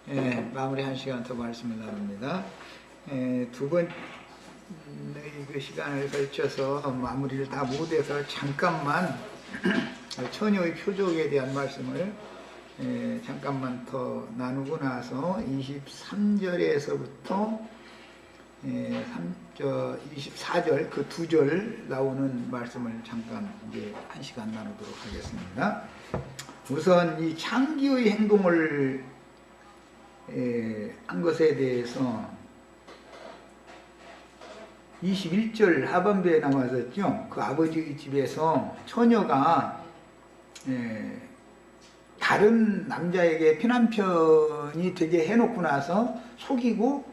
마무리 1시간 더 말씀을 나눕니다. 두 번의 그 시간을 걸쳐서 마무리를 다 못해서 잠깐만 처녀의 표적에 대한 말씀을 잠깐만 더 나누고 나서 23절에서부터 24절 그 두 절 나오는 말씀을 잠깐 이제 1시간 나누도록 하겠습니다. 우선 이 창기의 행동을 한 것에 대해서 21절 하반부에 나왔었죠. 그 아버지의 집에서 처녀가 다른 남자에게 피난편이 되게 해놓고 나서 속이고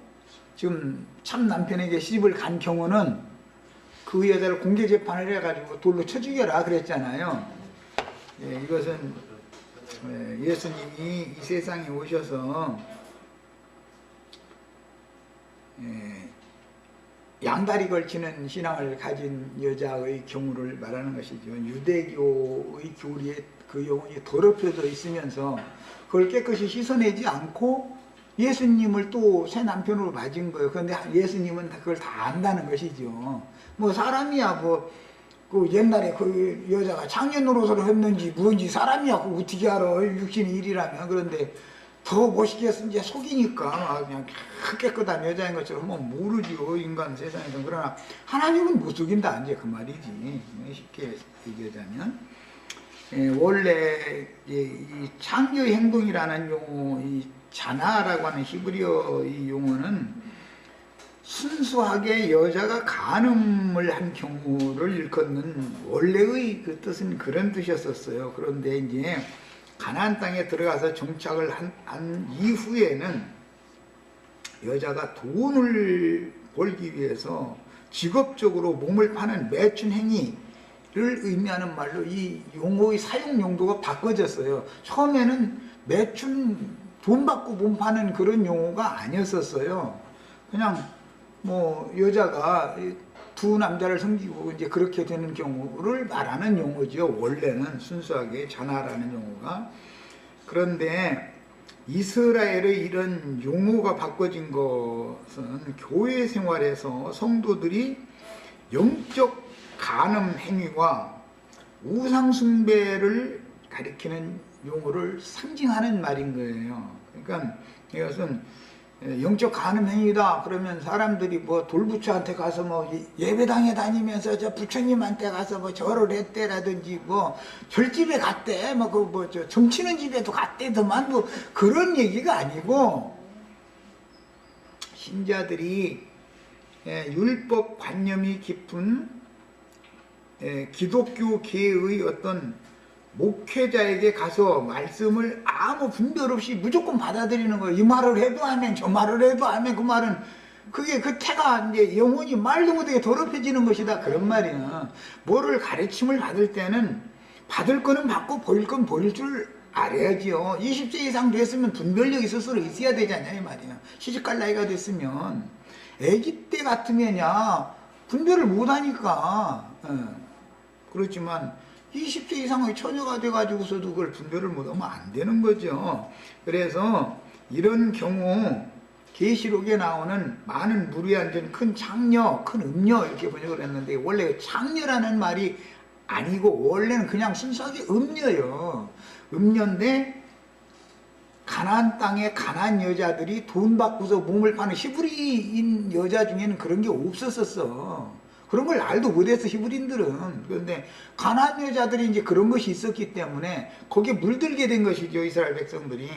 지금 참 남편에게 시집을 간 경우는 그 여자를 공개 재판을 해가지고 돌로 쳐 죽여라 그랬잖아요. 이것은 예수님이 이 세상에 오셔서 양다리 걸치는 신앙을 가진 여자의 경우를 말하는 것이죠. 유대교의 교리에 그 영혼이 더럽혀져 있으면서 그걸 깨끗이 씻어내지 않고 예수님을 또 새 남편으로 맞은 거예요. 그런데 예수님은 그걸 다 안다는 것이죠. 뭐 사람이야 그 옛날에 그 여자가 창녀 노릇을 했는지 뭔지 사람이야 그 어떻게 알아. 육신의 일이라면. 그런데 더 멋있게 이제 속이니까 그냥 깨끗한 여자인 것처럼 뭐 모르죠. 인간 세상에서. 그러나 하나님은 못 속인다 이제 그 말이지. 쉽게 얘기하자면 원래 이 창녀의 행동이라는 용어, 이 자나라고 하는 히브리어 이 용어는 순수하게 여자가 간음을 한 경우를 일컫는 원래의 그 뜻은 그런 뜻이었었어요. 그런데 이제 가나안 땅에 들어가서 정착을 한 이후에는 여자가 돈을 벌기 위해서 직업적으로 몸을 파는 매춘 행위를 의미하는 말로 이 용어의 사용 용도가 바꿔졌어요. 처음에는 매춘 돈 받고 몸 파는 그런 용어가 아니었었어요. 그냥 뭐 여자가 두 남자를 섬기고 이제 그렇게 되는 경우를 말하는 용어죠. 원래는 순수하게 자나라는 용어가. 그런데 이스라엘의 이런 용어가 바꿔진 것은 교회 생활에서 성도들이 영적 간음 행위와 우상 숭배를 가리키는 용어를 상징하는 말인 거예요. 그러니까 이것은 영적 간음 행위다 그러면 사람들이 뭐 돌부처한테 가서 뭐 예배당에 다니면서 저 부처님한테 가서 뭐 절을 했대라든지 뭐 절집에 갔대 뭐 저 점치는 집에도 갔대더만 뭐 그런 얘기가 아니고 신자들이 율법 관념이 깊은 기독교계의 어떤 목회자에게 가서 말씀을 아무 분별 없이 무조건 받아들이는 거예요. 이 말을 해도 하면 저 말을 해도 하면 그 말은 그게 그 태가 이제 영혼이 말도 못하게 더럽혀지는 것이다 그런 말이야. 뭐를 가르침을 받을 때는 받을 거는 받고 보일 건 보일 줄 알아야지요. 20세 이상 됐으면 분별력이 스스로 있어야 되잖아요 이 말이야. 시집갈 나이가 됐으면 아기 때 같으면야 분별을 못하니까 그렇지만 20세 이상의 처녀가 돼가지고서도 그걸 분별을 못하면 안 되는 거죠. 그래서 이런 경우 계시록에 나오는 많은 물이 앉은 큰 창녀, 큰 음녀 이렇게 번역을 했는데 원래 창녀라는 말이 아니고 원래는 그냥 순수하게 음녀예요. 음녀인데 가나안 땅에 가나안 여자들이 돈 받고서 몸을 파는 히브리인 여자 중에는 그런 게 없었었어. 그런 걸 알도 못했어 히브리인들은. 그런데 가나안 여자들이 이제 그런 것이 있었기 때문에 거기에 물들게 된 것이죠 이스라엘 백성들이.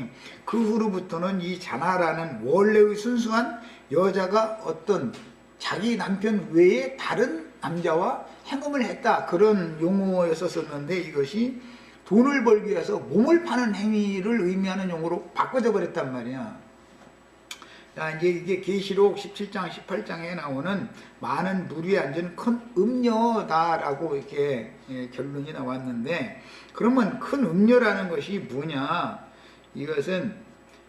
그 후로부터는 이 자나라는 원래의 순수한 여자가 어떤 자기 남편 외에 다른 남자와 행음을 했다 그런 용어였었는데 이것이 돈을 벌기 위해서 몸을 파는 행위를 의미하는 용어로 바꿔져 버렸단 말이야. 자, 이제 이게 계시록 17장, 18장에 나오는 많은 물 위에 앉은 큰 음녀다라고 이렇게 결론이 나왔는데, 그러면 큰 음녀라는 것이 뭐냐? 이것은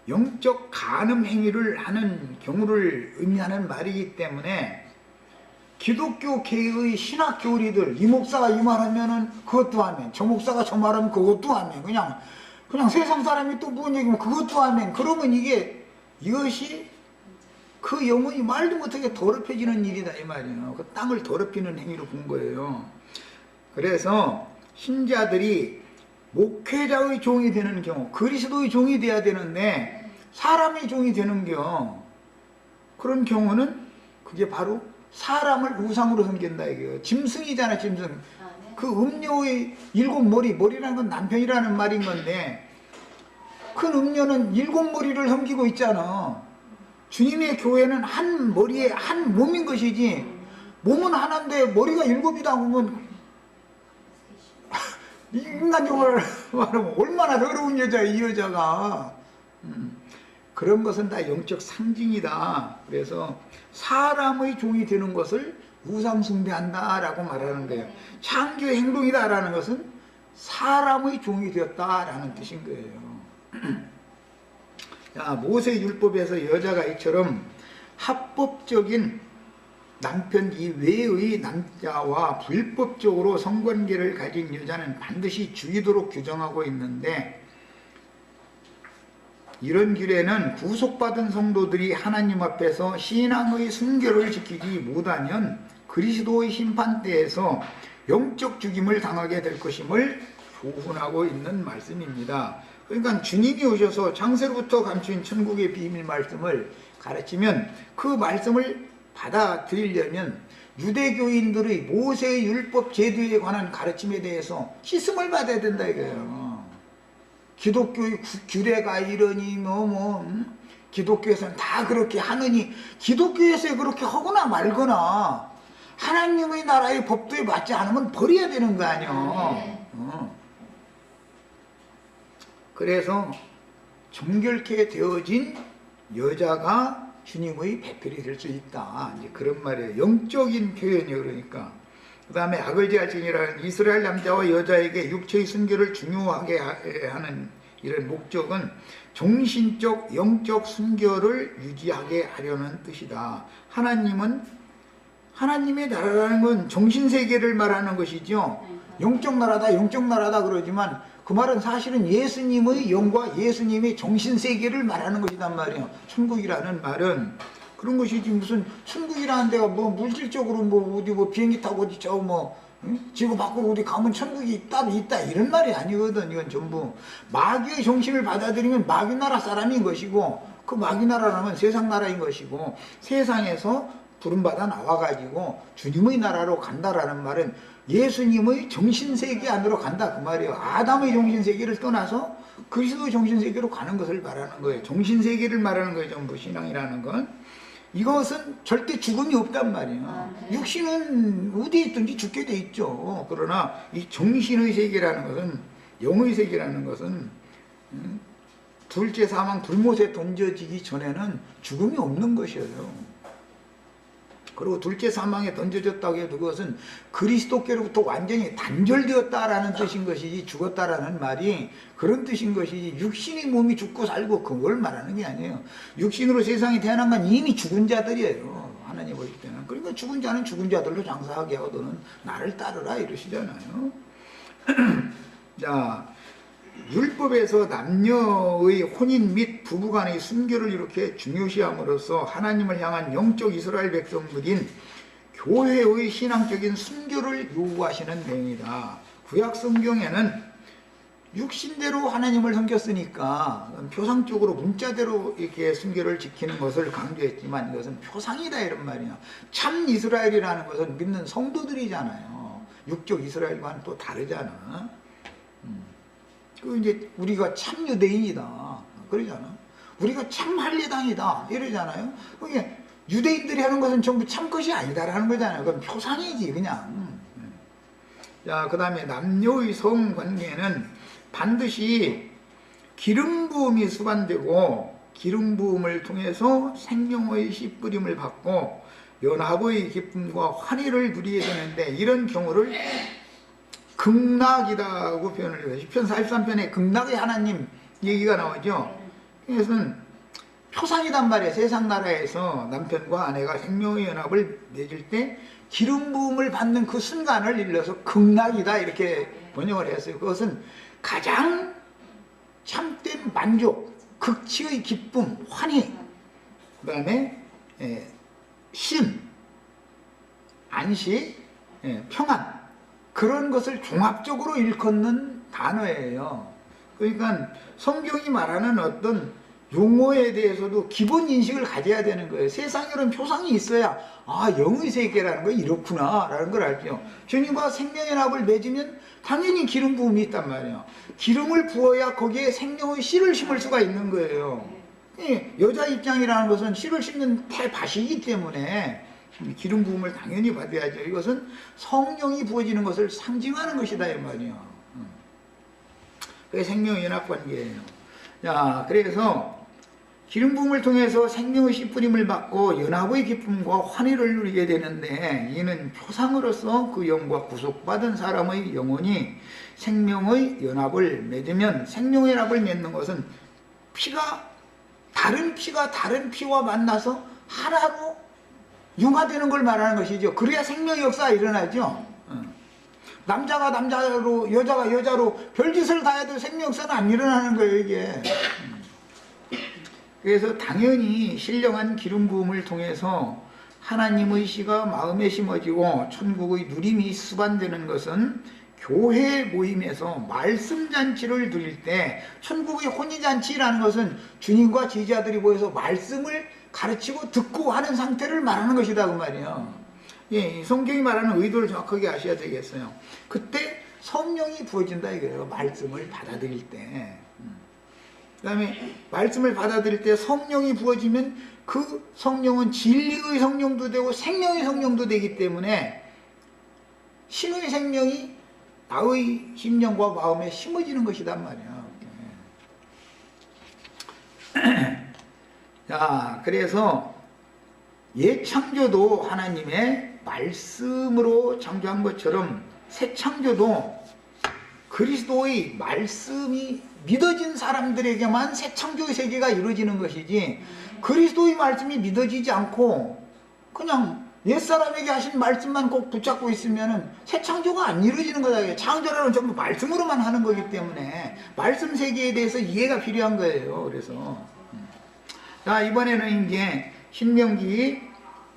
영적 간음 행위를 하는 경우를 의미하는 말이기 때문에 기독교계의 신학 교리들, 이 목사가 이 말하면은 그것도 하면, 저 목사가 저 말하면 그것도 하면, 그냥 그냥 세상 사람이 또 무슨 얘기면 그것도 하면, 그러면 이것이 그 영혼이 말도 못하게 더럽혀지는 일이다 이 말이에요. 그 땅을 더럽히는 행위로 본 거예요. 그래서 신자들이 목회자의 종이 되는 경우, 그리스도의 종이 돼야 되는데 사람의 종이 되는 경우, 그런 경우는 그게 바로 사람을 우상으로 섬긴다 이거예요. 짐승이잖아, 짐승. 그 음녀의 7머리, 머리라는 건 남편이라는 말인 건데, 큰 음녀는 7머리를 섬기고 있잖아. 주님의 교회는 한 머리에 한 몸인 것이지, 몸은 하나인데 머리가 7이다 보면 인간적으로 말하면 얼마나 더러운 여자야 이 여자가. 그런 것은 다 영적 상징이다. 그래서 사람의 종이 되는 것을 우상 숭배한다 라고 말하는 거예요. 창조의 행동이다 라는 것은 사람의 종이 되었다 라는 뜻인 거예요. 자, 모세율법에서 여자가 이처럼 합법적인 남편 이외의 남자와 불법적으로 성관계를 가진 여자는 반드시 죽이도록 규정하고 있는데, 이런 규례는 구속받은 성도들이 하나님 앞에서 신앙의 순결을 지키지 못하면 그리스도의 심판대에서 영적 죽임을 당하게 될 것임을 교훈하고 있는 말씀입니다. 그러니까 주님이 오셔서 창세로부터 감추인 천국의 비밀 말씀을 가르치면, 그 말씀을 받아들이려면 유대교인들의 모세의 율법 제도에 관한 가르침에 대해서 시승을 받아야 된다 이거예요. 기독교의 규례가 이러니 기독교에서는 다 그렇게 하느니, 기독교에서 그렇게 하거나 말거나 하나님의 나라의 법도에 맞지 않으면 버려야 되는 거 아니야. 그래서 정결케 되어진 여자가 주님의 배필이 될 수 있다, 이제 그런 말이에요. 영적인 표현이요. 그러니까 그 다음에 악을 제할지니라는 이스라엘 남자와 여자에게 육체의 순결을 중요하게 하는 이런 목적은 정신적 영적 순결을 유지하게 하려는 뜻이다. 하나님의 나라라는 건 정신세계를 말하는 것이죠. 영적 나라다 그러지만 그 말은 사실은 예수님의 영과 예수님의 정신세계를 말하는 것이단 말이에요. 천국이라는 말은 그런 것이지, 무슨 천국이라는 데가 뭐 물질적으로 뭐 어디 뭐 비행기 타고 어디 지구 밖으로 어디 가면 천국이 있다 이런 말이 아니거든. 이건 전부 마귀의 정신을 받아들이면 마귀 나라 사람인 것이고, 그 마귀 나라라면 세상 나라인 것이고, 세상에서 부름받아 나와가지고 주님의 나라로 간다라는 말은 예수님의 정신세계 안으로 간다 그 말이에요. 아담의 정신세계를 떠나서 그리스도의 정신세계로 가는 것을 말하는 거예요. 정신세계를 말하는 거예요, 전부 신앙이라는 건. 이것은 절대 죽음이 없단 말이에요. 육신은 어디 있든지 죽게 돼 있죠. 그러나 이 정신의 세계라는 것은, 영의 세계라는 것은 둘째 사망 불못에 던져지기 전에는 죽음이 없는 것이에요. 그리고 둘째 사망에 던져졌다고 해도 그것은 그리스도께로부터 완전히 단절되었다라는 뜻인 것이지, 죽었다라는 말이 그런 뜻인 것이지, 육신의 몸이 죽고 살고 그걸 말하는 게 아니에요. 육신으로 세상에 태어난 건 이미 죽은 자들이에요, 하나님 보실 때는. 그러니까 죽은 자는 죽은 자들로 장사하게 하고 너는 나를 따르라 이러시잖아요. 자, 율법에서 남녀의 혼인 및 부부간의 순결을 이렇게 중요시함으로써 하나님을 향한 영적 이스라엘 백성들인 교회의 신앙적인 순결을 요구하시는 내용이다. 구약 성경에는 육신대로 하나님을 섬겼으니까 표상적으로 문자대로 이렇게 순결을 지키는 것을 강조했지만, 이것은 표상이다 이런 말이야. 참 이스라엘이라는 것은 믿는 성도들이잖아요. 육적 이스라엘과는 또 다르잖아. 그 이제 우리가 참 유대인이다 그러잖아. 우리가 참 할례당이다 이러잖아요. 그게 유대인들이 하는 것은 전부 참 것이 아니다라는 거잖아요. 그건 표상이지 그냥. 자, 그 다음에 남녀의 성관계는 반드시 기름 부음이 수반되고, 기름 부음을 통해서 생명의 씨 뿌림을 받고 연합의 기쁨과 환희를 누리게 되는데, 이런 경우를 극락이라고 표현을 해요. 시편 43편에 극락의 하나님 얘기가 나오죠. 그것은 표상이단 말이에요. 세상 나라에서 남편과 아내가 생명의 연합을 맺을 때 기름 부음을 받는 그 순간을 일러서 극락이다 이렇게 번역을 했어요. 그것은 가장 참된 만족, 극치의 기쁨, 환희, 그 다음에 쉼, 안식, 평안, 그런 것을 종합적으로 일컫는 단어예요. 그러니까 성경이 말하는 어떤 용어에 대해서도 기본 인식을 가져야 되는 거예요. 세상에 이런 표상이 있어야 영의 세계라는 거 이렇구나 라는 걸 알죠. 주님과 생명의 납을 맺으면 당연히 기름 부음이 있단 말이에요. 기름을 부어야 거기에 생명의 씨를 심을 수가 있는 거예요. 여자 입장이라는 것은 씨를 심는 태밭이기 때문에 기름 부음을 당연히 받아야죠. 이것은 성령이 부어지는 것을 상징하는 것이다 이 말이에요. 그게 생명의 연합 관계예요. 자, 그래서 기름 부음을 통해서 생명의 씨 뿌림을 받고 연합의 기쁨과 환희를 누리게 되는데, 이는 표상으로서 그 영과 구속받은 사람의 영혼이 생명의 연합을 맺으면, 생명의 연합을 맺는 것은 다른 피와 만나서 하나로 융화되는 걸 말하는 것이죠. 그래야 생명의 역사가 일어나죠. 남자가 남자로, 여자가 여자로 별짓을 다 해도 생명 역사는 안 일어나는 거예요, 이게. 그래서 당연히 신령한 기름 부음을 통해서 하나님의 씨가 마음에 심어지고 천국의 누림이 수반되는 것은 교회 모임에서 말씀잔치를 드릴 때, 천국의 혼인잔치라는 것은 주님과 제자들이 모여서 말씀을 가르치고 듣고 하는 상태를 말하는 것이다 그 말이에요. 성경이 말하는 의도를 정확하게 아셔야 되겠어요. 그때 성령이 부어진다 이거예요. 말씀을 받아들일 때. 그 다음에 말씀을 받아들일 때 성령이 부어지면 그 성령은 진리의 성령도 되고 생명의 성령도 되기 때문에 신의 생명이 나의 심령과 마음에 심어지는 것이단 말이야. 자, 그래서 옛 창조도 하나님의 말씀으로 창조한 것처럼 새 창조도 그리스도의 말씀이 믿어진 사람들에게만 새 창조의 세계가 이루어지는 것이지, 그리스도의 말씀이 믿어지지 않고 그냥 옛사람에게 하신 말씀만 꼭 붙잡고 있으면 새 창조가 안 이루어지는 거다. 창조라는 전부 말씀으로만 하는 거기 때문에 말씀 세계에 대해서 이해가 필요한 거예요. 그래서 자, 이번에는 이제 신명기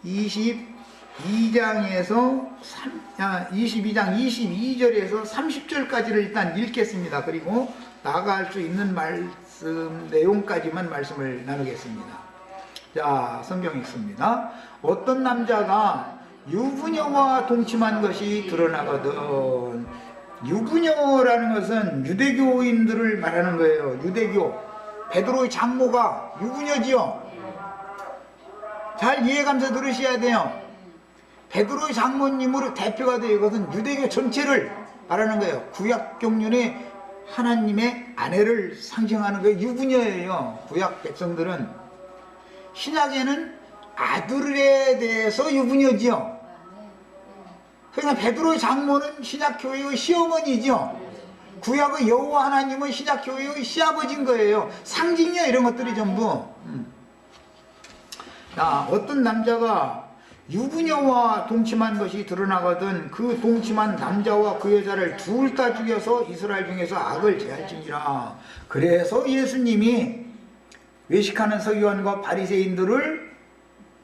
22장에서 22장 22절에서 30절까지를 일단 읽겠습니다. 그리고 나아갈 수 있는 말씀 내용까지만 말씀을 나누겠습니다. 자, 성경 읽습니다. 어떤 남자가 유부녀와 동침한 것이 드러나거든. 유부녀라는 것은 유대교인들을 말하는 거예요. 유대교. 베드로의 장모가 유부녀지요. 잘 이해가면서 들으셔야 돼요. 베드로의 장모님으로 대표가 되어 이것은 유대교 전체를 말하는 거예요. 구약 경륜의 하나님의 아내를 상징하는 게 유부녀예요. 구약 백성들은. 신약에는 아들에 대해서 유부녀지요. 그러니까 베드로의 장모는 신약교회의 시어머니죠. 구약의 여호와 하나님은 신약교회의 시아버지인 거예요. 상징이요, 이런 것들이 전부. 자, 어떤 남자가 유부녀와 동침한 것이 드러나거든 그 동침한 남자와 그 여자를 둘 다 죽여서 이스라엘 중에서 악을 제할지니라. 그래서 예수님이 외식하는 서기관과 바리새인들을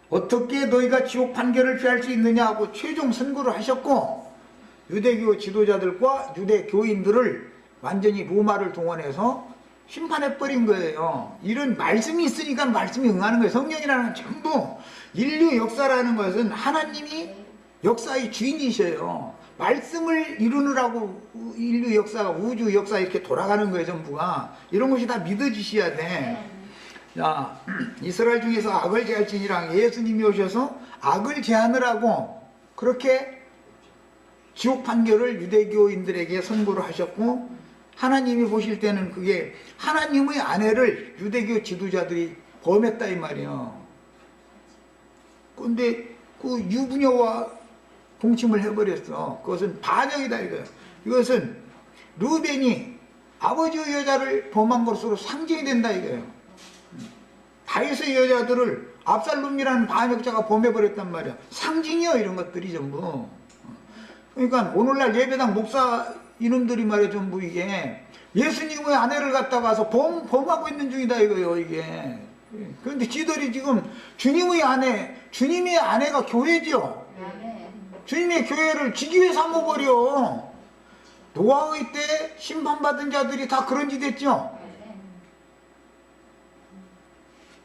어떻게 너희가 지옥 판결을 피할 수 있느냐 하고 최종 선고를 하셨고, 유대교 지도자들과 유대교인들을 완전히 로마를 동원해서 심판해버린 거예요. 이런 말씀이 있으니까 말씀이 응하는 거예요. 성령이라는 건 전부, 인류 역사라는 것은 하나님이 역사의 주인이셔요. 말씀을 이루느라고 인류 역사가, 우주 역사 이렇게 돌아가는 거예요. 전부가. 이런 것이 다 믿어지셔야 돼. 자, 이스라엘 중에서 악을 제할지니라. 예수님이 오셔서 악을 제하느라고 그렇게 지옥 판결을 유대교인들에게 선고를 하셨고, 하나님이 보실 때는 그게 하나님의 아내를 유대교 지도자들이 범했다 이 말이에요. 근데 그 유부녀와 동침을 해버렸어. 그것은 반역이다 이거예요. 이것은 르벤이 아버지의 여자를 범한 것으로 상징이 된다 이거예요. 다윗의 여자들을 압살롬이라는 반역자가 범해버렸단 말이야. 상징이요, 이런 것들이 전부. 그러니까 오늘날 예배당 목사 이놈들이 말이야 전부 이게 예수님의 아내를 갖다가 와서 범하고 있는 중이다 이거요 이게. 그런데 지들이 지금 주님의 아내가 교회죠. 주님의 교회를 지기에 삼아버려. 노아의 때 심판받은 자들이 다 그런 짓 했죠.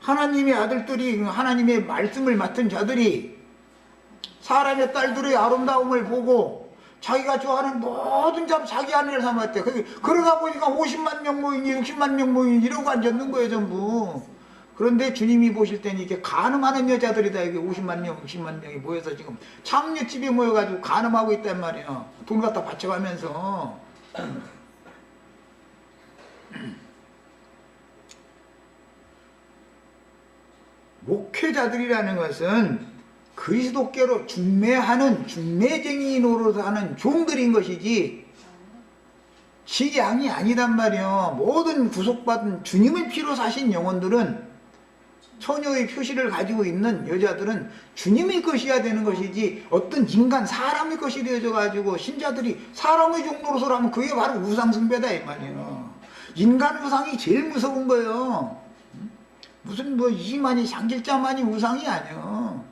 하나님의 아들들이, 하나님의 말씀을 맡은 자들이 사람의 딸들의 아름다움을 보고 자기가 좋아하는 모든 잡 자기 아내를 삼았대. 그러다 보니까 50만 명 모이니 60만 명 모이니 이러고 앉았는 거예요 전부. 그런데 주님이 보실 때는 이게 간음하는 여자들이다. 이게 50만 명 60만 명이 모여서 지금 창녀집에 모여가지고 간음하고 있단 말이에요. 돈 갖다 바쳐가면서. 목회자들이라는 것은 그리스도께로 중매하는 중매쟁이 노릇하는 종들인 것이지 지양이 아니단 말이에요. 모든 구속받은 주님의 피로 사신 영혼들은 처녀의 표시를 가지고 있는 여자들은 주님의 것이어야 되는 것이지 어떤 인간 사람의 것이 되어져 가지고 신자들이 사람의 종노릇을 그게 바로 우상숭배다 이 말이에요. 인간 우상이 제일 무서운 거예요. 무슨 뭐 이만희 장길자만이 우상이 아니야.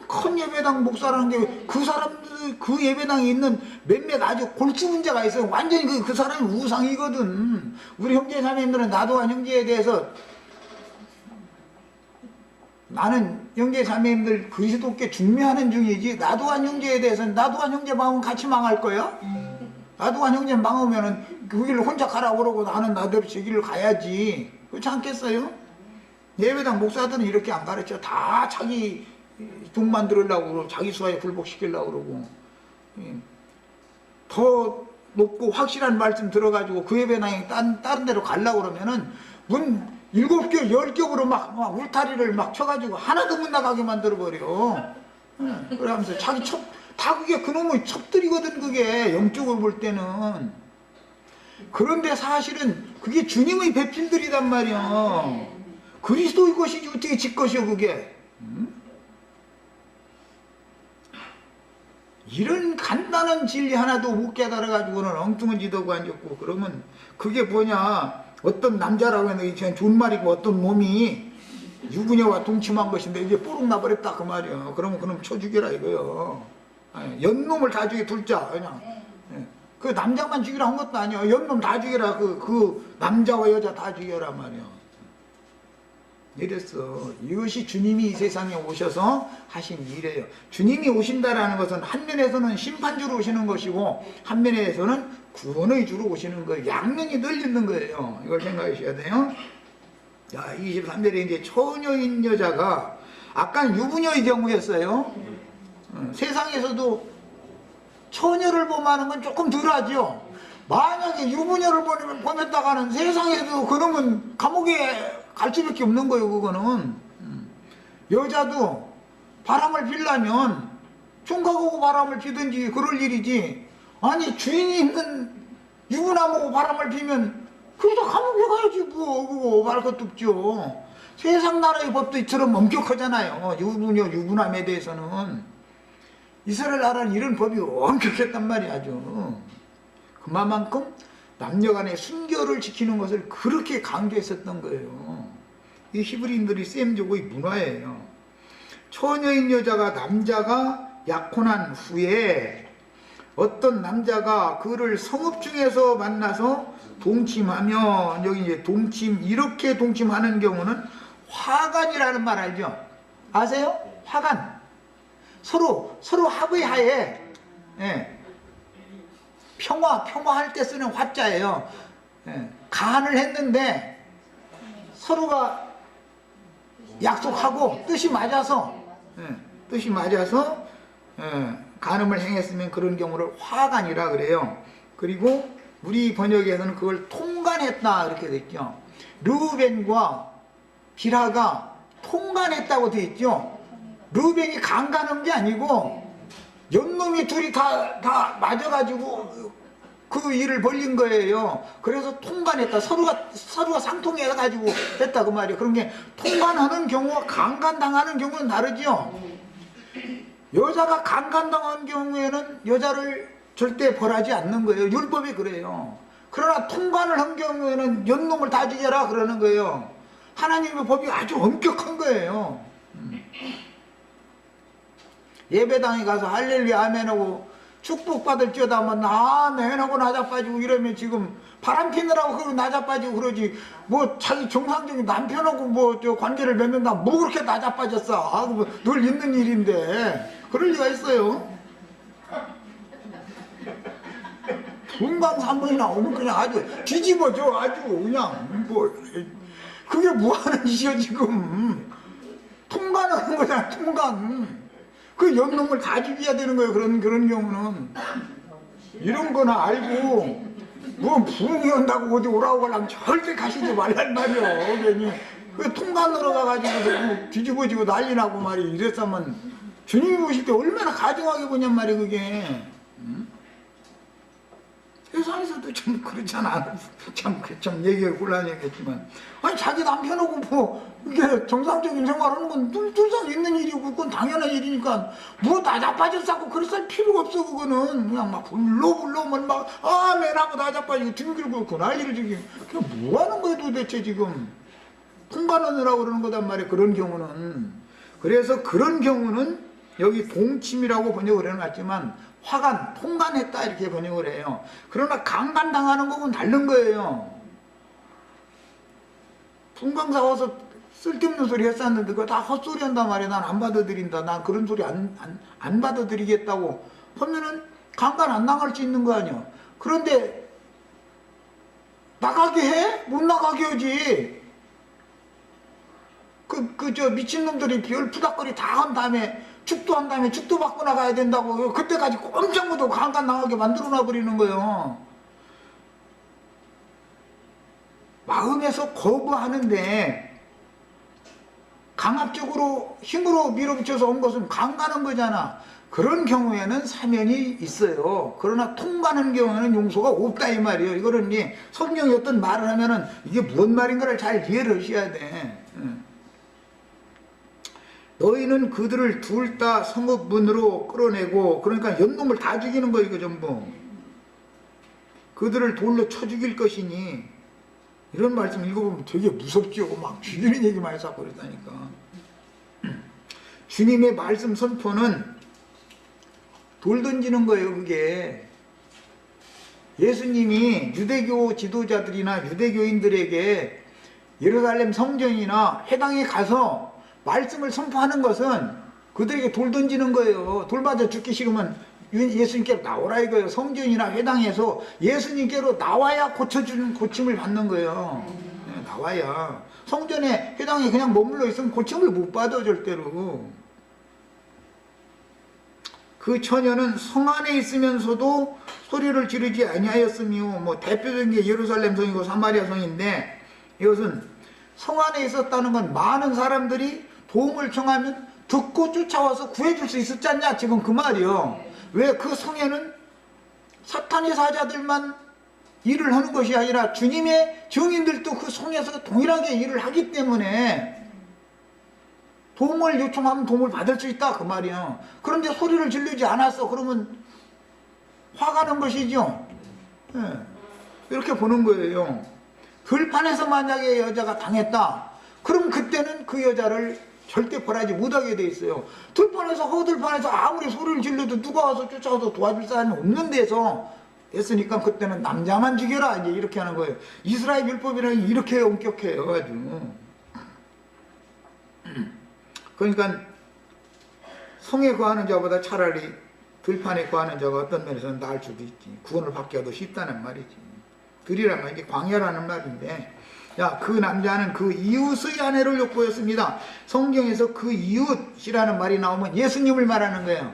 큰 예배당 목사라는 게 그 사람들 그 예배당에 있는 몇몇 아주 골치 문제가 있어요. 완전히 그 사람이 우상이거든. 우리 형제 자매님들은 나도한 형제에 대해서 나는 형제 자매님들 그리스도께 중매하는 중이지 나도한 형제에 대해서는 나도한 형제 마음은 같이 망할 거야? 나도한 형제 망하면은 그 길을 혼자 가라고 그러고 나는 나대로 제 길을 가야지. 그렇지 않겠어요? 예배당 목사들은 이렇게 안 가르쳐. 다 자기 돈 만들으려고 그러고 자기 수하에 굴복시키려고 그러고 더 높고 확실한 말씀 들어가지고 그 예배당에 다른 데로 가려고 그러면은 문 7겹 10겹으로 막 울타리를 막 쳐가지고 하나도 못 나가게 만들어버려. 그러면서 자기 다 그게 그놈의 첩들이거든. 그게 영적으로 볼 때는. 그런데 사실은 그게 주님의 배필들이단 말이야. 그리스도의 것이지 어떻게 지 것이요 그게. 이런 간단한 진리 하나도 못 깨달아가지고는 엉뚱한 짓하고 앉았고 그러면 그게 뭐냐. 어떤 남자라고 했는데 그냥 좋은 말이고 어떤 놈이 유부녀와 동침한 것인데 이게 뽀록 나버렸다 그 말이야. 그러면 그놈 쳐 죽여라 이거요. 연놈을 다 죽여 둘자 그냥. 그 남자만 죽이라 한 것도 아니야. 연놈 다 죽여라. 그 남자와 여자 다 죽여라 말이야. 이랬어. 이것이 주님이 이 세상에 오셔서 하신 일이에요. 주님이 오신다라는 것은 한 면에서는 심판주로 오시는 것이고 한 면에서는 구원의 주로 오시는 거예요. 양면이 늘 있는 거예요. 이걸 생각하셔야 돼요. 자, 23절에 이제 처녀인 여자가 아까 유부녀의 경우였어요. 세상에서도 처녀를 범하는 건 조금 덜하죠. 만약에 유부녀를 범했다가는 세상에도 그놈은 감옥에 갈 수밖에 없는 거예요. 그거는 여자도 바람을 피려면 총각하고 바람을 피든지 그럴 일이지. 아니 주인이 있는 유부남하고 바람을 피면 그래도 감옥에 가야지 뭐 그거 말 것도 없죠. 세상 나라의 법도 이처럼 엄격하잖아요. 유부녀 유부남에 대해서는. 이스라엘 나라는 이런 법이 엄격했단 말이야. 아주 그만큼 남녀간의 순결을 지키는 것을 그렇게 강조했었던 거예요. 이 히브리인들이 셈족의 문화예요. 처녀인 여자가 남자가 약혼한 후에 어떤 남자가 그를 성읍 중에서 만나서 동침하면 여기 이제 동침 이렇게 동침하는 경우는 화간이라는 말 알죠? 아세요? 화간. 서로 합의하에 평화할 때 쓰는 화자예요. 간을 했는데 서로가 약속하고 뜻이 맞아서 간음을 행했으면 그런 경우를 화간이라 그래요. 그리고 우리 번역에서는 그걸 통간했다 이렇게 됐죠. 르우벤과 빌하가 통간했다고 되어 있죠. 르우벤이 간간한 게 아니고 연놈이 둘이 다 맞아가지고 그 일을 벌린 거예요. 그래서 통간했다. 서로가 상통해가지고 했다 그 말이에요. 그런 게 통간하는 경우와 강간당하는 경우는 다르죠. 여자가 강간당한 경우에는 여자를 절대 벌하지 않는 거예요. 율법이 그래요. 그러나 통관을 한 경우에는 연놈을 다 죽여라 그러는 거예요. 하나님의 법이 아주 엄격한 거예요. 예배당에 가서 할렐루야 아멘하고 축복받을 지어다 하면 아멘하고 나자빠지고 이러면 지금 바람 피느라고 그러고 나자빠지고 그러지, 뭐 자기 정상적인 남편하고 뭐 저 관계를 맺는다 뭐 그렇게 나자빠졌어. 아, 뭐 늘 있는 일인데 그럴 리가 있어요. 동강산문이나 오면 그냥 아주 뒤집어져. 아주 그냥 뭐 그게 뭐하는 짓이야 지금. 통관하는 거잖아. 통관. 그 연놈을 다 죽여야 되는 거예요. 그런 경우는. 이런 거나 알고 뭐 부흥이 온다고 어디 오라고 가려면 절대 가시지 말란 말이요. 괜히 그 통관으로 가가지고 뭐 뒤집어지고 난리 나고 말이 이랬으면 주님이 보실 때 얼마나 가증하게 보냔 말이에요 그게. 세상에서도 좀 그렇잖아. 참 얘기가 곤란하겠지만, 아니 자기 남편하고 뭐 이게 정상적인 생활하는 건 늘상 있는 일이고 그건 당연한 일이니까 뭐 나자빠졌다고 그랬을 필요가 없어. 그거는 그냥 막 불러면 막 아멘하고 나자빠지고 등글고 그 난리를 지금 그게 뭐 하는 거야 도대체 지금. 통관하느라고 그러는 거단 말이야 그런 경우는. 그래서 그런 경우는 여기 동침이라고 번역을 해놨지만 화간, 통관했다 이렇게 번역을 해요. 그러나 강간당하는 거는 다른 거예요. 풍광사 와서 쓸데없는 소리 했었는데 그거 다 헛소리 한단 말이야. 난 안 받아들인다. 난 그런 소리 안 받아들이겠다고 하면은 강간 안 당할 수 있는 거 아니야. 그런데 나가게 해? 못 나가게 하지. 저 미친놈들이 별 푸닥거리 다 한 다음에 축도한 다음에 축도 받고 나가야 된다고 그때까지 꼼짝 못하고 강간 나가게 만들어 놔버리는 거예요. 마음에서 거부하는데 강압적으로 힘으로 밀어붙여서 온 것은 강간한 거잖아. 그런 경우에는 사면이 있어요. 그러나 통과하는 경우에는 용서가 없다 이 말이에요. 이거는 성경이 어떤 말을 하면은 이게 무슨 말인가를 잘 이해를 하셔야 돼. 너희는 그들을 둘 다 성읍문으로 끌어내고, 그러니까 연놈을 다 죽이는 거 이거 전부. 그들을 돌로 쳐 죽일 것이니, 이런 말씀 읽어보면 되게 무섭죠. 막 죽이는 얘기만 해서 그러다니까. 주님의 말씀 선포는 돌 던지는 거예요. 그게 예수님이 유대교 지도자들이나 유대교인들에게 예루살렘 성전이나 회당에 가서 말씀을 선포하는 것은 그들에게 돌 던지는 거예요. 돌 맞아 죽기 싫으면 예수님께로 나오라 이거예요. 성전이나 회당에서 예수님께로 나와야 고쳐주는 고침을 받는 거예요. 나와야. 성전에 회당에 그냥 머물러 있으면 고침을 못 받아 절대로. 그 처녀는 성 안에 있으면서도 소리를 지르지 아니하였으며, 뭐 대표적인 게 예루살렘 성이고 사마리아 성인데, 이것은 성 안에 있었다는 건 많은 사람들이 도움을 청하면 듣고 쫓아와서 구해줄 수 있었지 않냐 지금 그 말이요. 왜 그 성에는 사탄의 사자들만 일을 하는 것이 아니라 주님의 증인들도 그 성에서 동일하게 일을 하기 때문에 도움을 요청하면 도움을 받을 수 있다 그 말이에요. 그런데 소리를 지르지 않았어. 그러면 화가 난 것이죠. 이렇게 보는 거예요. 들판에서 만약에 여자가 당했다, 그럼 그때는 그 여자를 절대 벌하지 못하게 돼 있어요. 들판에서 허들판에서 아무리 소리를 질러도 누가 와서 쫓아와서 도와줄 사람이 없는 데서 했으니까 그때는 남자만 죽여라 이제 이렇게 하는 거예요. 이스라엘 율법이라는 이렇게 엄격해요 아주. 그러니까 성에 거하는 자보다 차라리 들판에 거하는 자가 어떤 면에서는 나을 수도 있지. 구원을 받기가 더 쉽다는 말이지. 들이란 말이 광야라는 말인데, 야, 그 남자는 그 이웃의 아내를 욕보였습니다. 성경에서 그 이웃이라는 말이 나오면 예수님을 말하는 거예요.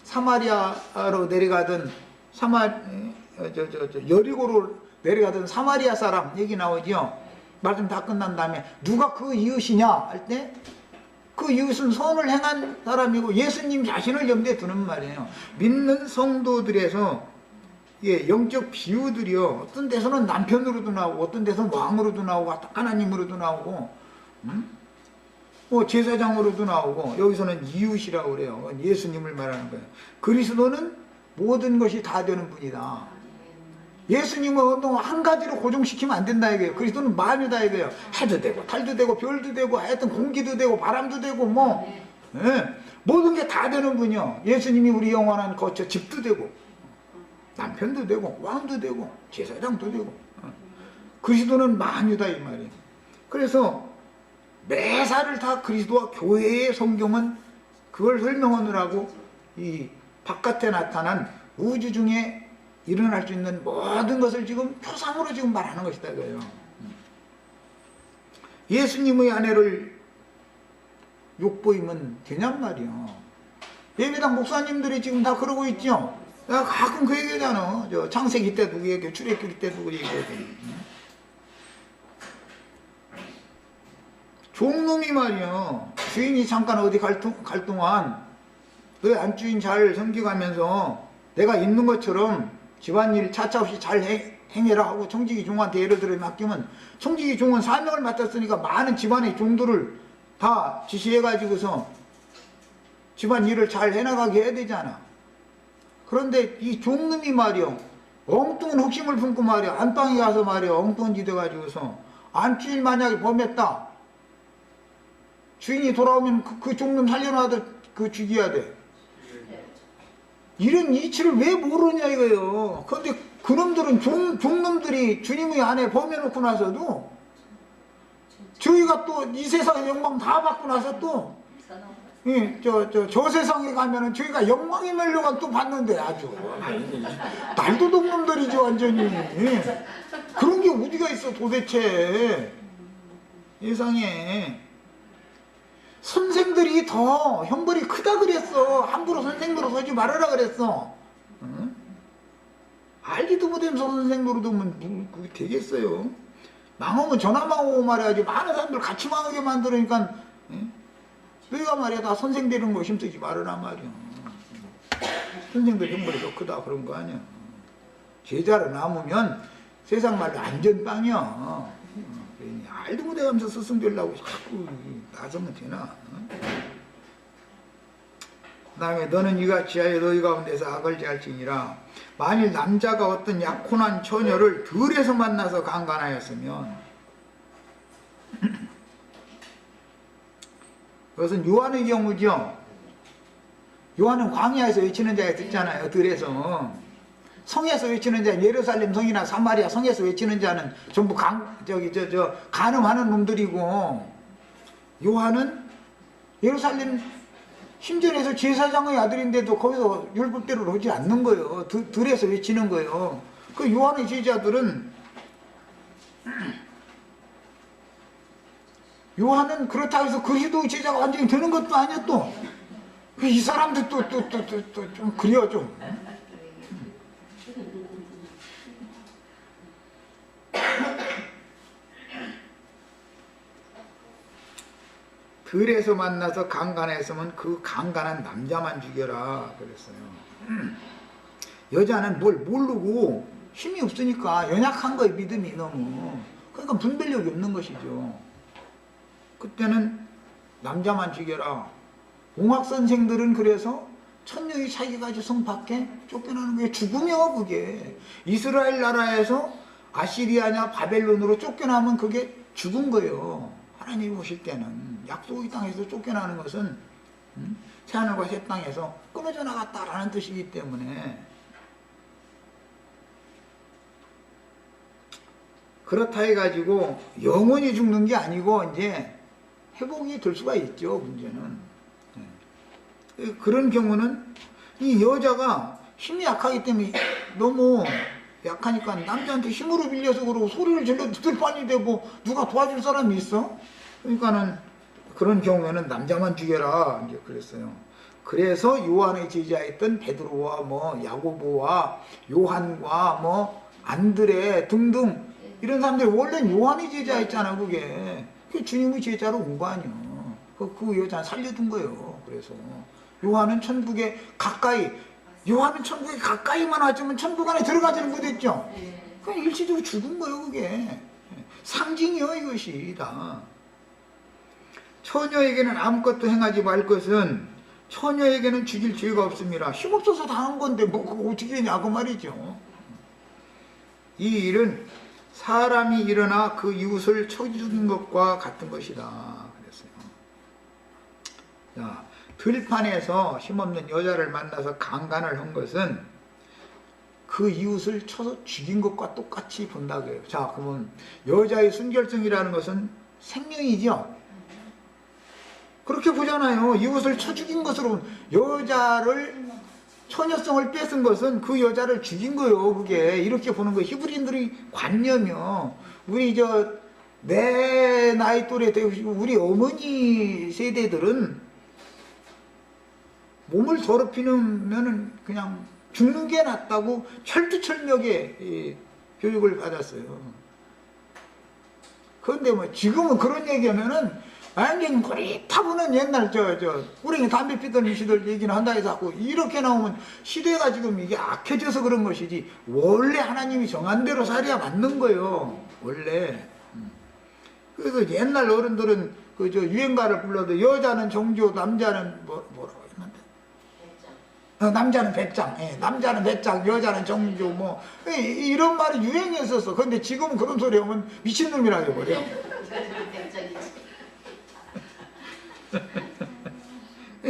사마리아로 내려가던 여리고로 내려가던 사마리아 사람 얘기 나오죠. 말씀 다 끝난 다음에 누가 그 이웃이냐 할 때 그 이웃은 선을 행한 사람이고 예수님 자신을 염두에 두는 말이에요. 믿는 성도들에서 영적 비유들이요, 어떤 데서는 남편으로도 나오고 어떤 데서는 왕으로도 나오고 하나님으로도 나오고 뭐 제사장으로도 나오고, 여기서는 이웃이라고 그래요. 예수님을 말하는 거예요. 그리스도는 모든 것이 다 되는 분이다. 예수님은 운동 한 가지로 고정시키면 안 된다 이거예요. 그리스도는 만유다 이거예요. 해도 되고 달도 되고 별도 되고 하여튼 공기도 되고 바람도 되고 뭐 예, 모든 게 다 되는 분이요. 예수님이 우리 영원한 거처 집도 되고 남편도 되고 왕도 되고 제사장도 되고 그리스도는 만유다 이 말이에요. 그래서 매사를 다 그리스도와 교회의 성경은 그걸 설명하느라고 이 바깥에 나타난 우주 중에 일어날 수 있는 모든 것을 지금 표상으로 지금 말하는 것이다 이거예요. 예수님의 아내를 욕보이면 되냔 말이요. 예배당 목사님들이 지금 다 그러고 있죠. 내가 가끔 그 얘기하잖아. 저 창세기 때 누구 얘기해, 출애굽기 때 누구 얘기해. 종놈이 말이요. 주인이 잠깐 어디 갈 동안 너 안주인 잘 섬겨가면서 내가 있는 것처럼 집안일 차차없이 잘 행해라 하고 청지기 종한테 예를 들어 맡기면 청지기 종은 사명을 맡았으니까 많은 집안의 종들을 다 지시해가지고서 집안일을 잘 해나가게 해야 되잖아. 그런데 이 종놈이 말이요. 엉뚱한 혹심을 품고 말이야. 안방에 가서 말이야. 엉뚱한 짓 해가지고서 안주인 만약에 범했다. 주인이 돌아오면 그 종놈 살려놔도 그 죽여야 돼. 이런 이치를 왜 모르냐 이거예요. 그런데 그놈들은 종놈들이 주님의 안에 범해놓고 나서도 저희가 또 이 세상의 영광 다 받고 나서 또 저 세상에 가면은 저희가 영광의 멸류관 또 받는데 아주 날도 놈들이죠 완전히. 그런 게 어디가 있어 도대체 세상에. 선생들이 더 형벌이 크다 그랬어. 함부로 선생으로 서지 말아라 그랬어. 응? 알지도 못하면서 선생으로 두면 그게 되겠어요. 망하면 전화만 오고 말해야지. 많은 사람들 같이 망하게 만들으니까 응? 너희가 말이야 다 선생 되는 거 힘쓰지 말아라 말이야. 선생들 형벌이 더 크다 그런 거 아니야. 제자로 남으면 세상 말로 안전빵이야. 알도 못해가면서 스승되려고 자꾸 나서면 되나. 그 다음에 너는 이같이 하여 너희 가운데서 악을 제할지니라. 만일 남자가 어떤 약혼한 처녀를 들에서 만나서 강간하였으면 그것은 요한의 경우죠. 요한은 광야에서 외치는 자가 듣잖아요. 들에서. 성에서 외치는 자, 예루살렘 성이나 사마리아 성에서 외치는 자는 전부 간음하는 놈들이고, 요한은 예루살렘 신전에서 제사장의 아들인데도 거기서 율법대로 오지 않는 거예요. 들에서 외치는 거예요. 그 요한의 제자들은 요한은 그렇다고 해서 그리스도의 제자가 완전히 되는 것도 아니야 또. 이 사람들 또 좀 그려 좀. 들에서 만나서 강간했으면 그 강간한 남자만 죽여라 그랬어요. 여자는 뭘 모르고 힘이 없으니까 연약한 거예요. 믿음이 너무. 그러니까 분별력이 없는 것이죠. 그때는 남자만 죽여라. 공학선생들은 그래서 천명이 차기가지고 성 밖에 쫓겨나는 거예요. 죽으며 그게 이스라엘 나라에서 아시리아냐 바벨론으로 쫓겨나면 그게 죽은 거예요. 하나님이 오실 때는 약속의 땅에서 쫓겨나는 것은 새하늘과 새 땅에서 끊어져 나갔다라는 뜻이기 때문에 그렇다 해가지고 영원히 죽는 게 아니고 이제 회복이 될 수가 있죠. 문제는 그런 경우는 이 여자가 힘이 약하기 때문에 너무 약하니까 남자한테 힘으로 빌려서 그러고 소리를 질러 두들 빨리 대고 누가 도와줄 사람이 있어? 그러니까는 그런 경우에는 남자만 죽여라 이제 그랬어요. 그래서 요한의 제자였던 베드로와 뭐 야고보와 요한과 뭐 안드레 등등 이런 사람들이 원래 요한의 제자였잖아. 그게 주님의 제자로 온 거 아니에요. 그 여자 살려둔 거예요. 그래서 요한은 천국에 가까이 가까이만 하지만 천국 안에 들어가지는 못했죠. 그냥 일시적으로 죽은 거예요. 그게 상징이요 이것이 다. 처녀에게는 아무것도 행하지 말 것은 처녀에게는 죽일 죄가 없습니다. 힘없어서 당한 건데 뭐 그거 어떻게 했냐 그 말이죠. 이 일은 사람이 일어나 그 이웃을 쳐 죽인 것과 같은 것이다 그랬어요. 자, 들판에서 힘없는 여자를 만나서 강간을 한 것은 그 이웃을 쳐서 죽인 것과 똑같이 본다고 해요. 자, 그러면 여자의 순결성이라는 것은 생명이죠. 그렇게 보잖아요. 이웃을 쳐 죽인 것으로 여자를 처녀성을 뺏은 것은 그 여자를 죽인 거예요. 그게 이렇게 보는 거예요. 히브리인들의 관념이요. 우리 내 나이 또래 되고 우리 어머니 세대들은 몸을 더럽히면은 그냥 죽는 게 낫다고 철두철미하게 교육을 받았어요. 그런데 뭐 지금은 그런 얘기하면은 완전 고리타분한 옛날 우랭이 담배 피던 시절 얘기는 한다 해서 자꾸 이렇게 나오면 시대가 지금 이게 악해져서 그런 것이지 원래 하나님이 정한 대로 살아야 맞는 거예요. 원래. 그래서 옛날 어른들은 유행가를 불러도 여자는 정조, 남자는 뭐라고 했는데? 남자는 배짱, 남자는 배짱, 여자는 정조, 뭐 이런 말이 유행했었어. 그런데 지금은 그런 소리 하면 미친놈이라고 해버려.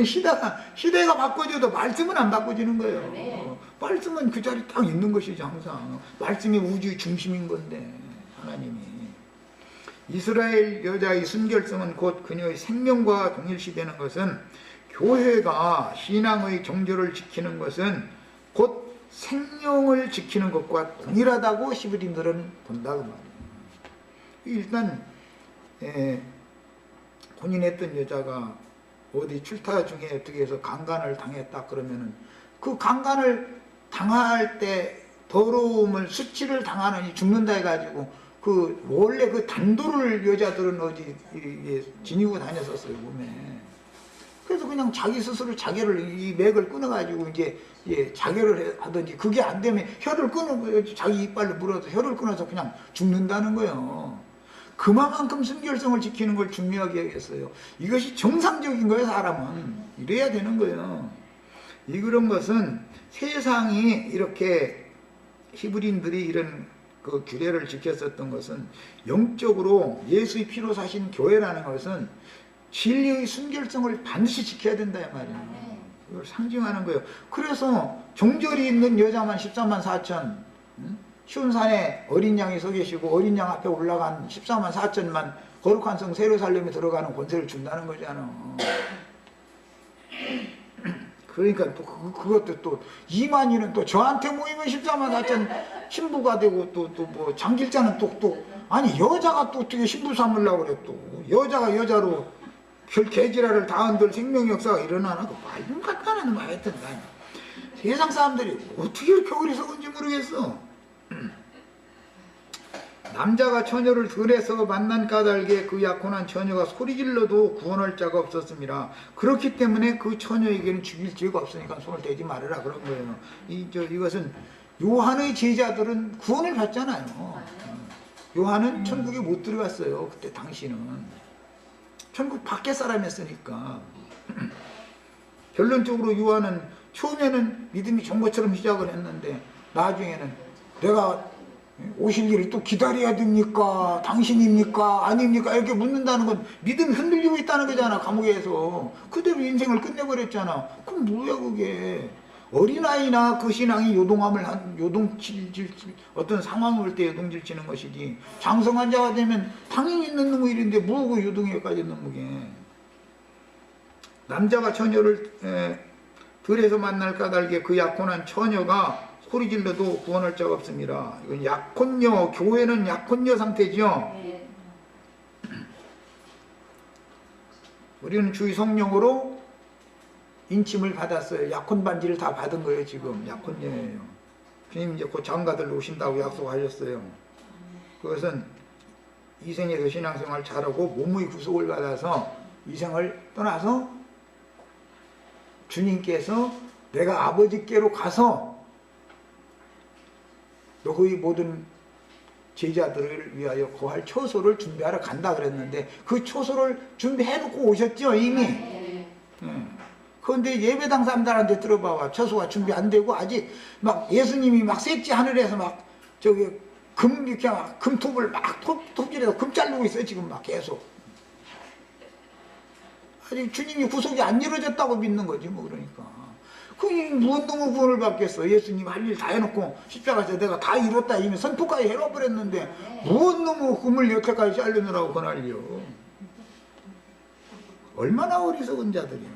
시대가 바꿔져도 말씀은 안 바꿔지는 거예요. 말씀은 그 자리 딱 있는 것이죠. 항상 말씀이 우주의 중심인 건데 하나님이. 이스라엘 여자의 순결성은 곧 그녀의 생명과 동일시되는 것은 교회가 신앙의 정조를 지키는 것은 곧 생명을 지키는 것과 동일하다고 히브리인들은 본다고 말이에요. 일단 혼인했던 여자가 어디 출타 중에 어떻게 해서 강간을 당했다 그러면은 그 강간을 당할 때 더러움을 수치를 당하느니 죽는다 해가지고 원래 그 단도를 여자들은 어디 지니고 다녔었어요 몸에. 그래서 그냥 자기 스스로 이 맥을 끊어가지고 이제 자결을 하든지 그게 안 되면 혀를 끊는 거예요. 자기 이빨로 물어서 혀를 끊어서 그냥 죽는다는 거예요. 그만큼 순결성을 지키는 걸 중요하게 여겼어요. 이것이 정상적인 거예요. 사람은 이래야 되는 거예요. 그런 것은 세상이 이렇게 히브리인들이 이런 그 규례를 지켰었던 것은 영적으로 예수의 피로 사신 교회라는 것은 진리의 순결성을 반드시 지켜야 된다 이 말이에요. 이걸 상징하는 거예요. 그래서 정절이 있는 여자만 14만 4천, 시온산에 어린 양이 서 계시고 어린 양 앞에 올라간 14만 4천만 거룩한 성 세르살렘에 들어가는 권세를 준다는 거잖아. 그러니까 또 그것도 또 이만희는 또 저한테 모이면 14만 4천 신부가 되고 또 뭐 장길자는 또 아니 여자가 또 어떻게 신부 삼으려고 그래. 또 여자가 여자로 개지랄을 다 흔들 생명 역사가 일어나나. 그 말좀 깎아내는 거 하여튼 세상 사람들이 어떻게 이렇게 어리석은지 모르겠어. 남자가 처녀를 들에서 만난 까닭에 그 약혼한 처녀가 소리질러도 구원할 자가 없었습니다. 그렇기 때문에 그 처녀에게는 죽일 죄가 없으니까 손을 대지 말아라 그런 거예요. 이것은 요한의 제자들은 구원을 받잖아요. 요한은 천국에 못 들어갔어요. 그때 당시는 천국 밖에 사람이었으니까. 결론적으로 요한은 처음에는 믿음이 좋은 것처럼 시작을 했는데 나중에는 내가 오실 일을 또 기다려야 됩니까? 당신입니까? 아닙니까? 이렇게 묻는다는 건 믿음이 흔들리고 있다는 거잖아. 감옥에서 그대로 인생을 끝내버렸잖아. 그럼 뭐야 그게. 어린아이나 그 신앙이 어떤 상황을 올 때 요동질치는 것이지 장성한 자가 되면 당연히 있는 놈의 일인데 뭐고 요동에까지 있는 게. 남자가 처녀를 들에서 만날 까닭에 그 약혼한 처녀가 소리질러도 구원할 자가 없습니다. 이건 약혼녀, 교회는 약혼녀 상태죠. 우리는 주의 성령으로 인침을 받았어요. 약혼 반지를 다 받은 거예요. 지금 약혼녀예요. 주님 이제 곧 장가들 오신다고 약속하셨어요. 그것은 이 생에서 신앙생활 잘하고 몸의 구속을 받아서 이 생을 떠나서 주님께서 내가 아버지께로 가서 너희 모든 제자들을 위하여 거할 처소를 준비하러 간다 그랬는데 그 처소를 준비해놓고 오셨죠 이미. 그런데 예배당 사람들한테 들어봐봐. 처소가 준비 안 되고 아직 막 예수님이 막 셋째 하늘에서 막 저기 이렇게 금톱을 막 톱질해서 금 자르고 있어요. 지금 막 계속. 아직 주님이 구속이 안 이루어졌다고 믿는 거지 뭐. 그러니까 무슨 놈의 구원을 받겠어. 예수님 할 일 다 해놓고 십자가에서 내가 다 이뤘다 이미 선포까지 해놔버렸는데 무슨 놈의 금을 여태까지 자르느라고 권할려. 얼마나 어리석은 자들이야.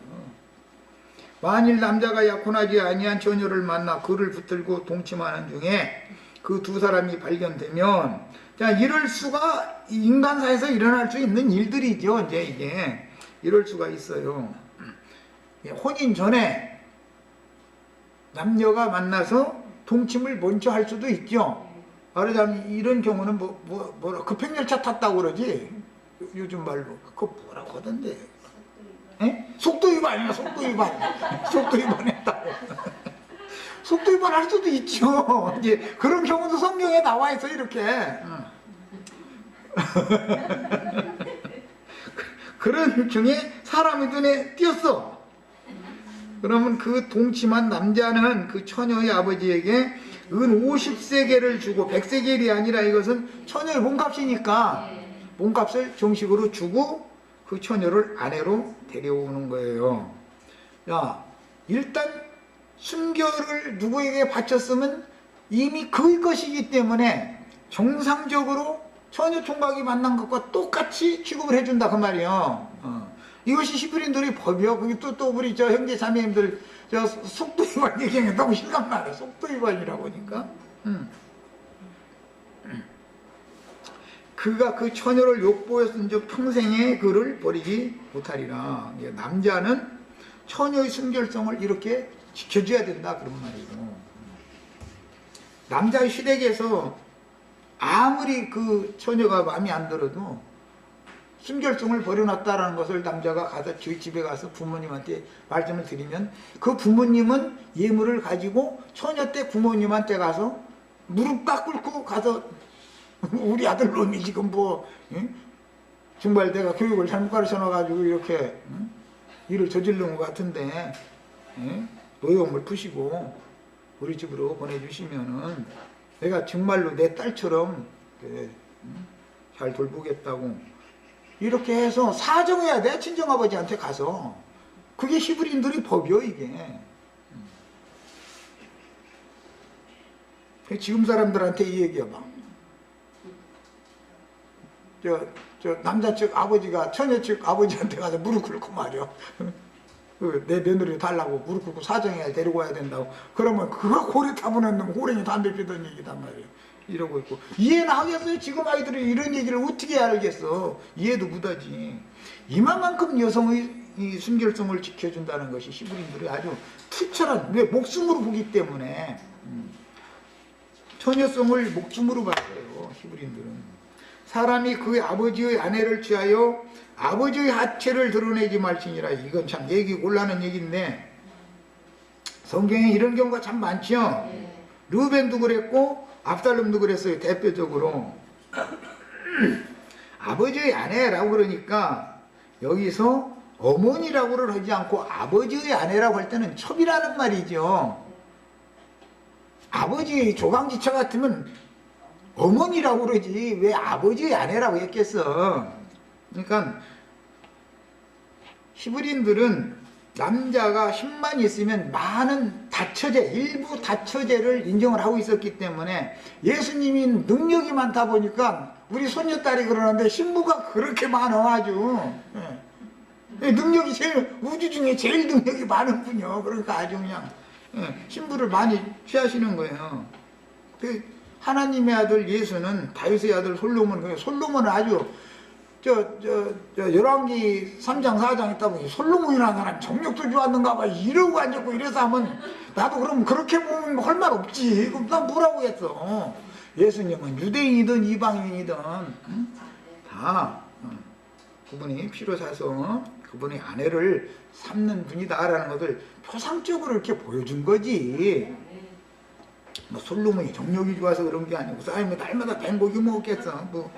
만일 남자가 약혼하지 아니한 처녀를 만나 그를 붙들고 동침하는 중에 그 두 사람이 발견되면, 자, 이럴 수가 인간사에서 일어날 수 있는 일들이죠. 이제 이게 이럴 수가 있어요. 혼인 전에 남녀가 만나서 동침을 먼저 할 수도 있죠. 말하자면 이런 경우는 뭐라 급행열차 탔다고 그러지 요즘 말로. 그거 뭐라고 하던데. 에? 속도 위반이야. 속도 위반. 속도 위반했다고. 속도 위반할 수도 있죠. 이제 그런 경우도 성경에 나와 있어 이렇게. 그런 중에 사람의 눈에 띄었어. 그러면 그 동침한 남자는 그 처녀의 아버지에게 은 50세겔을 주고, 100세겔이 아니라 이것은 처녀의 몸값이니까 몸값을 정식으로 주고 그 처녀를 아내로 데려오는 거예요. 야, 일단 순결을 누구에게 바쳤으면 이미 그의 것이기 때문에 정상적으로 처녀 총각이 만난 것과 똑같이 취급을 해준다 그 말이에요. 이것이 히브리인들의 법이요. 그게 또 우리 저 형제 자매님들 저 속도 위반 얘기하면 너무 실감나네. 속도 위반이라고 하니까. 그가 그 처녀를 욕보였은즉 평생에 그를 버리지 못하리라. 남자는 처녀의 순결성을 이렇게 지켜줘야 된다 그런 말이고, 남자의 시댁에서 아무리 그 처녀가 마음에 안 들어도 순결성을 버려놨다라는 것을 남자가 가서 저희 집에 가서 부모님한테 말씀을 드리면 그 부모님은 예물을 가지고 처녀 때 부모님한테 가서 무릎 딱 꿇고 가서 우리 아들 놈이 지금 뭐 정말 내가 교육을 잘못 가르쳐 놔가지고 이렇게 일을 저지른 것 같은데 노여움을 푸시고 우리 집으로 보내주시면은 내가 정말로 내 딸처럼 잘 돌보겠다고 이렇게 해서 사정해야 돼. 친정아버지한테 가서. 그게 히브리인들의 법이요 이게. 지금 사람들한테 이 얘기해봐. 저 남자 측 아버지가 처녀 측 아버지한테 가서 무릎 꿇고 말이야. 내 며느리 달라고 무릎 꿇고 사정해야 데리고 와야 된다고. 그러면 그거 고래 타보는 놈 호랭이 담배 피던 얘기단 말이야. 이러고 있고. 이해는 하겠어요? 지금 아이들이 이런 얘기를 어떻게 알겠어? 이해도 못하지. 이만큼 여성의 이 순결성을 지켜준다는 것이 히브리인들이 아주 투철한, 왜 목숨으로 보기 때문에 처녀성을 목숨으로 봤어요. 히브리인들은. 사람이 그 아버지의 아내를 취하여 아버지의 하체를 드러내지 말지니라. 이건 참 얘기 곤란한 얘기인데 성경에 이런 경우가 참 많죠. 르벤도 그랬고 압살롬도 그랬어요. 대표적으로. 아버지의 아내라고 그러니까 여기서 어머니라고를 하지 않고 아버지의 아내라고 할 때는 첩이라는 말이죠. 아버지 조강지처 같으면 어머니라고 그러지 왜 아버지의 아내라고 했겠어. 그러니까 히브리인들은 남자가 힘만 있으면 많은 다처제, 일부 다처제를 인정을 하고 있었기 때문에 예수님이 능력이 많다 보니까 우리 손녀딸이 그러는데 신부가 그렇게 많아 아주. 능력이 제일 우주 중에 제일 능력이 많은 분이요. 그러니까 아주 그냥 신부를 많이 취하시는 거예요. 하나님의 아들 예수는 다윗의 아들 솔로몬은 아주 열왕기 3장 4장 있다 보니 솔로몬이라는 사람 정력도 좋았는가 봐 이러고 앉았고 이래서 하면 나도 그럼 그렇게 보면 할 말 없지. 그럼 난 뭐라고 했어. 예수님은 유대인이든 이방인이든 다 그분이 피로 사서 그분의 아내를 삼는 분이다라는 것을 표상적으로 이렇게 보여준 거지. 뭐 솔로몬이 정력이 좋아서 그런 게 아니고 사람이 날마다 뱅고기 먹었겠어. 뭐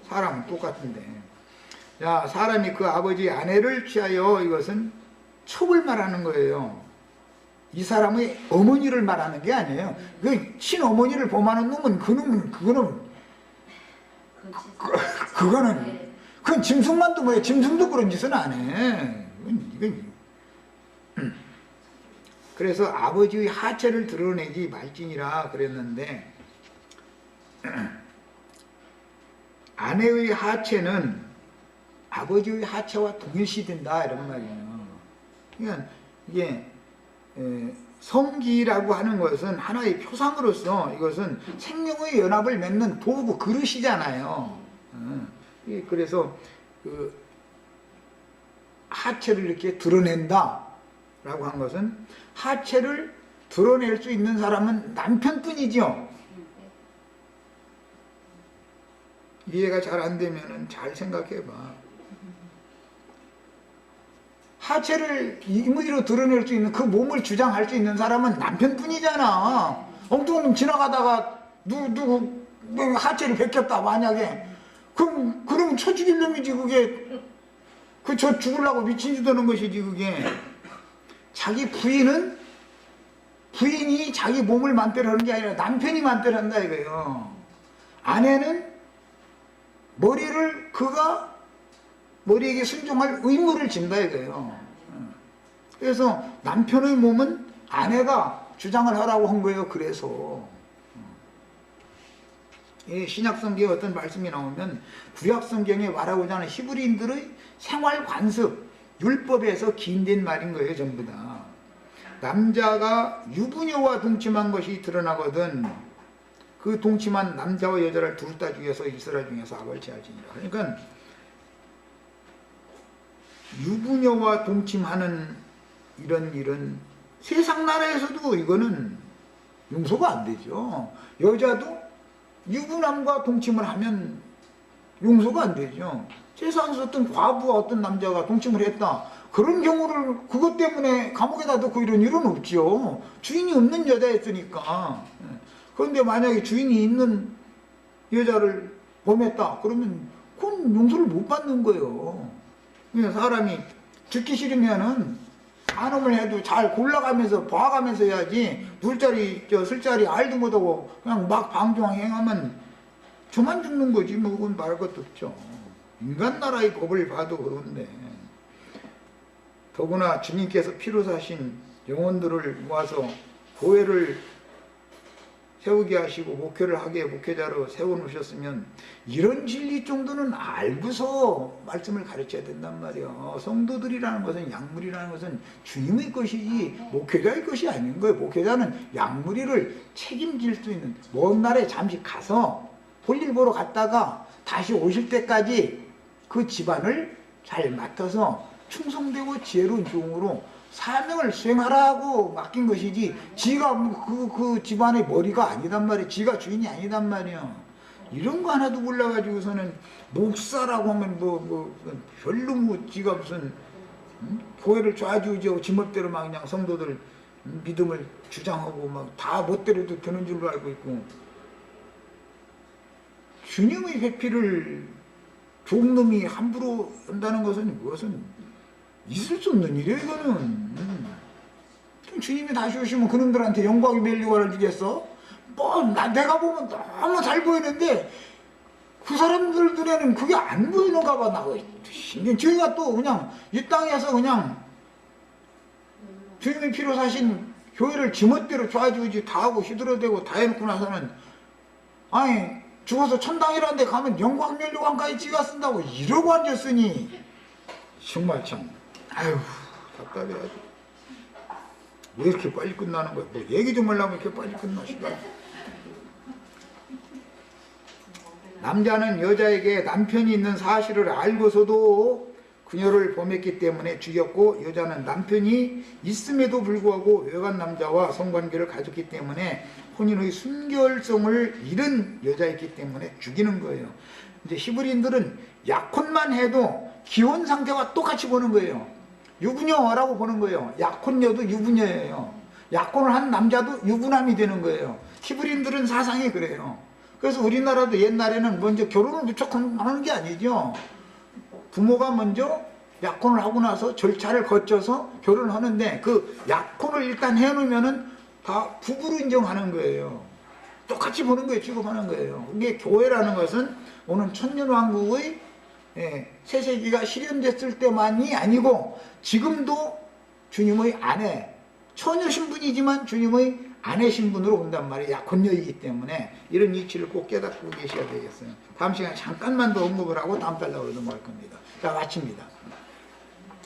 사람은 똑같은데. 야, 사람이 그 아버지의 아내를 취하여 이것은 첩을 말하는 거예요. 이 사람의 어머니를 말하는 게 아니에요. 그 친어머니를 범하는 놈은 그건 짐승만도 뭐야. 짐승도 그런 짓은 안 해. 이건. 그래서 아버지의 하체를 드러내지 말지니라 그랬는데, 아내의 하체는 아버지의 하체와 동일시된다 이런 말이에요. 그러니까 이게 성기라고 하는 것은 하나의 표상으로서 이것은 생명의 연합을 맺는 도구, 그릇이잖아요. 그래서 그 하체를 이렇게 드러낸다 라고 한 것은, 하체를 드러낼 수 있는 사람은 남편뿐이죠. 이해가 잘 안 되면 잘 생각해 봐. 하체를 임의로 드러낼 수 있는, 그 몸을 주장할 수 있는 사람은 남편뿐이잖아. 엉뚱한 놈 지나가다가 누구 하체를 베꼈다 만약에, 그러면 쳐 죽일 놈이지 그게. 저 죽으려고 미친 짓 하는 것이지 그게. 자기 부인이 자기 몸을 맘대로 하는 게 아니라 남편이 맘대로 한다 이거예요. 아내는 그가 머리에게 순종할 의무를 진다 이거예요. 그래서 남편의 몸은 아내가 주장을 하라고 한 거예요. 그래서 신약성경에 어떤 말씀이 나오면 구약성경에 말하고자 하는 히브리인들의 생활 관습, 율법에서 기인된 말인 거예요. 전부 다. 남자가 유부녀와 동침한 것이 드러나거든 그 동침한 남자와 여자를 둘 다 죽여서 이스라엘 중에서 악을 제할지니라. 그러니까 유부녀와 동침하는 이런 일은 세상 나라에서도 이거는 용서가 안 되죠. 여자도 유부남과 동침을 하면 용서가 안 되죠. 세상에서 어떤 과부와 어떤 남자가 동침을 했다. 그런 경우를 그것 때문에 감옥에다 넣고 이런 일은 없죠. 주인이 없는 여자였으니까. 그런데 만약에 주인이 있는 여자를 범했다. 그러면 그건 용서를 못 받는 거예요. 사람이 죽기 싫으면은 간음을 해도 잘 골라가면서 봐가면서 해야지, 술자리 술자리 알도 못하고 그냥 막 방종 행하면 저만 죽는 거지 뭐. 그건 말할 것도 없죠. 인간 나라의 법을 봐도 그런데, 더구나 주님께서 피로 사신 영혼들을 모아서 교회를 세우게 하시고 목회를 하게 목회자로 세워놓으셨으면 이런 진리 정도는 알고서 말씀을 가르쳐야 된단 말이에요. 성도들이라는 것은, 약물이라는 것은 주님의 것이지 목회자의 것이 아닌 거예요. 목회자는 약물이를 책임질 수 있는, 먼 날에 잠시 가서 볼일 보러 갔다가 다시 오실 때까지 그 집안을 잘 맡아서 충성되고 지혜로운 종으로 사명을 수행하라고 맡긴 것이지, 지가 그 집안의 머리가 아니단 말이에요. 지가 주인이 아니단 말이에요. 이런 거 하나도 몰라가지고서는 목사라고 하면 별로 지가 무슨 교회를 좌지우지하고 지멋대로 막 그냥 성도들 믿음을 주장하고 막 다 멋대로도 되는 줄로 알고 있고, 주님의 회피를 종놈이 함부로 한다는 것은 그것은 있을 수 없는 일이에요. 이거는 주님이 다시 오시면 그놈들한테 영광이 멸류관을 주겠어? 내가 보면 너무 잘 보이는데 그 사람들 눈에는 그게 안 보이는가 봐. 저희가 또 그냥 이 땅에서 그냥 주님의 피로 사신 교회를 지멋대로 좌지우지 다 하고 휘두르대고 다 해놓고 나서는, 아니 죽어서 천당이라는 데 가면 영광 멸류관까지 지가 쓴다고 이러고 앉았으니 정말 참, 아유 답답해. 아주 왜 이렇게 빨리 끝나는 거야? 뭐 얘기 좀 하려면 이렇게 빨리 끝나 시간. 남자는 여자에게 남편이 있는 사실을 알고서도 그녀를 범했기 때문에 죽였고, 여자는 남편이 있음에도 불구하고 외간 남자와 성관계를 가졌기 때문에 혼인의 순결성을 잃은 여자였기 때문에 죽이는 거예요. 이제 히브리인들은 약혼만 해도 기혼 상태와 똑같이 보는 거예요. 유부녀라고 보는 거예요. 약혼녀도 유부녀예요. 약혼을 한 남자도 유부남이 되는 거예요. 히브리인들은 사상이 그래요. 그래서 우리나라도 옛날에는 먼저 결혼을 무조건 하는 게 아니죠. 부모가 먼저 약혼을 하고 나서 절차를 거쳐서 결혼하는데 그 약혼을 일단 해놓으면은 다 부부로 인정하는 거예요. 똑같이 보는 거예요. 취급하는 거예요. 이게 교회라는 것은 오늘 천년왕국의 세세기가 실현됐을 때만이 아니고 지금도 주님의 아내, 처녀 신분이지만 주님의 아내 신분으로 온단 말이에요. 약혼녀이기 때문에 이런 이치를 꼭 깨닫고 계셔야 되겠어요. 다음 시간에 잠깐만 더 언급을 하고 다음 달로 넘어갈 겁니다. 자, 마칩니다.